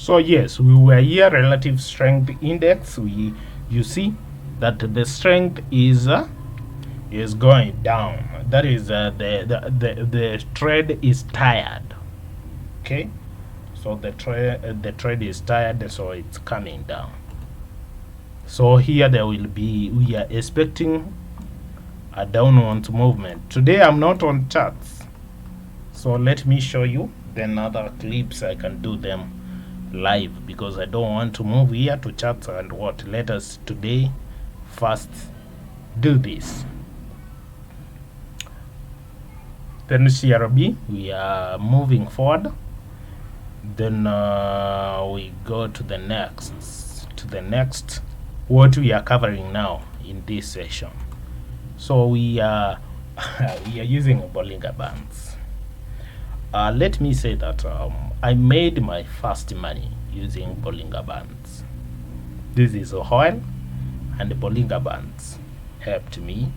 So yes, we were here relative strength index. You see that the strength is going down. That is the trade is tired. Okay, so the trade is tired, so it's coming down. So here we are expecting a downward movement. Today I'm not on charts, so let me show you. Then other clips I can do them live because I don't want to move here to charts and what. Let us today first do this. Then CRB, we are moving forward. Then we go to the next what we are covering now in this session. So we are we are using Bollinger Bands. Let me say that I made my first money using Bollinger Bands. This is oil, and the Bollinger Bands helped me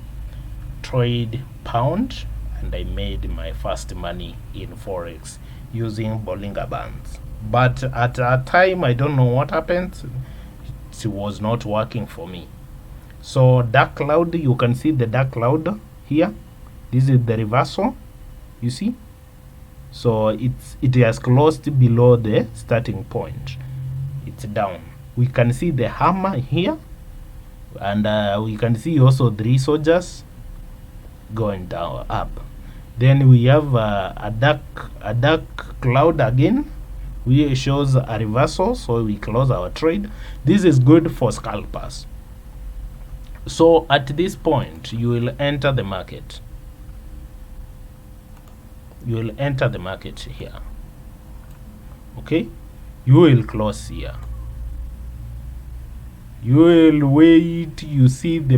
trade pound, and I made my first money in Forex using Bollinger Bands. But at a time, I don't know what happened. It was not working for me. So dark cloud, you can see the dark cloud here. This is the reversal, you see. So it has closed below the starting point. It's down. We can see the hammer here, and we can see also 3 soldiers going down up. Then we have a dark cloud again, which shows a reversal. So we close our trade. This is good for scalpers. So at this point, you will enter the market. You will enter the market here. Okay, you will close here. You will wait. You see the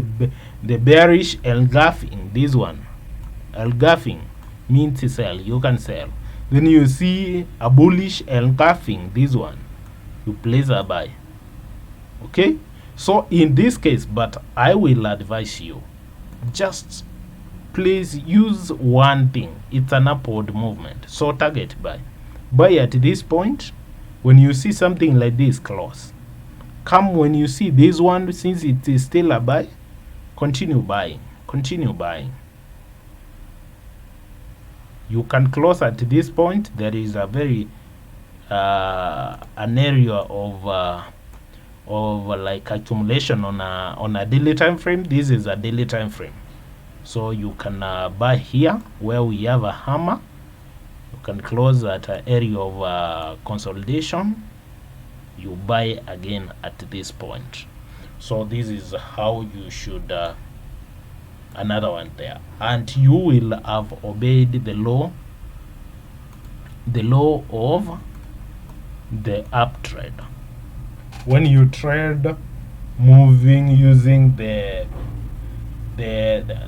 bearish engulfing. This one, engulfing means to sell. You can sell. Then you see a bullish engulfing. This one, you place a buy. Okay. So in this case, but I will advise you, just please use one thing. It's an upward movement. So target buy. Buy at this point. When you see something like this, close. Come when you see this one, since it is still a buy, continue buying. Continue buying. You can close at this point. There is a very an area of like accumulation on a daily time frame. This is a daily time frame, so you can buy here where we have a hammer. You can close at an area of consolidation. You buy again at this point. So this is how you should another one there, and you will have obeyed the law of the uptrend. When you trade moving using the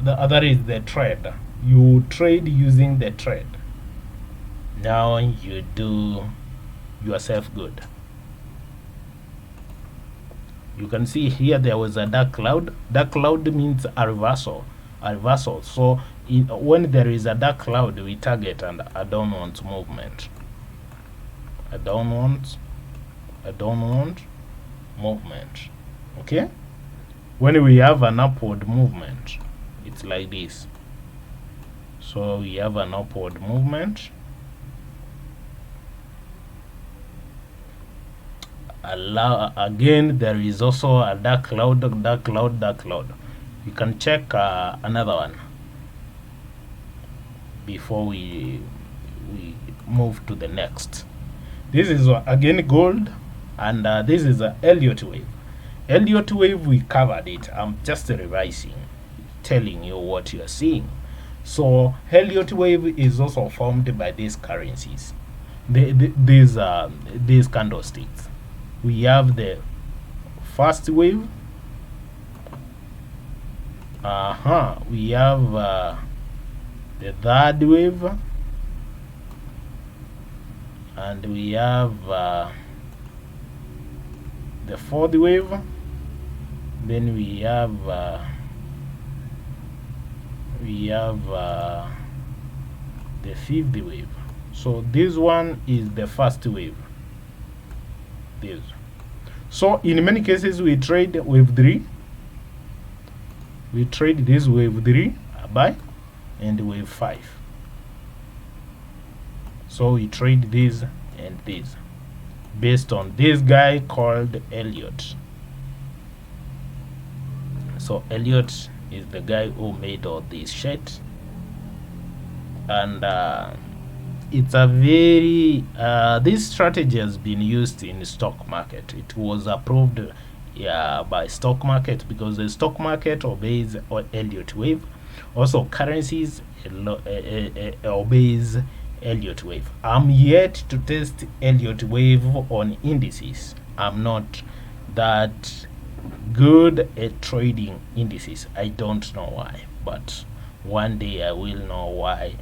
other is the trade, you trade using the trade. Now you do yourself good. You can see here there was a dark cloud. Dark cloud means a reversal. So when there is a dark cloud, we target and a downward movement. A downward movement. Okay, when we have an upward movement, it's like this. So we have an upward movement. Again, there is also a dark cloud. You can check another one before we move to the next. This is again gold, and this is a Elliott wave. Elliott wave, we covered it. I'm just revising, telling you what you are seeing. So Elliott wave is also formed by these currencies, these candlesticks. We have the first wave. We have the third wave, and we have the fourth wave. Then we have the fifth wave. So this one is the first wave. this. So in many cases we trade wave 3. We trade this wave 3 buy and wave 5. So we trade this and this based on this guy called Elliott. So Elliott is the guy who made all this shit, and it's a very this strategy has been used in the stock market. It was approved by stock market because the stock market obeys Elliott wave. Also currencies obeys Elliott wave. I'm yet to test Elliott wave on indices. I'm not that good at trading indices. I don't know why, but one day I will know why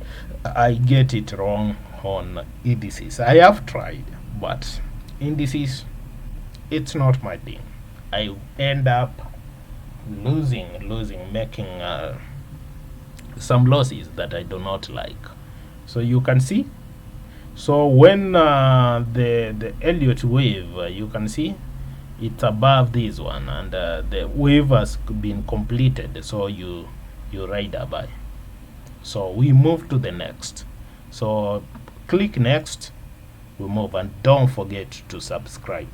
I get it wrong on indices. I have tried, but indices, it's not my thing. I end up losing, making some losses that I do not like. So you can see. So when the Elliott wave, you can see it's above this one, and the wave has been completed. So you ride a buy. So we move to the next. So click next. We move, and don't forget to subscribe.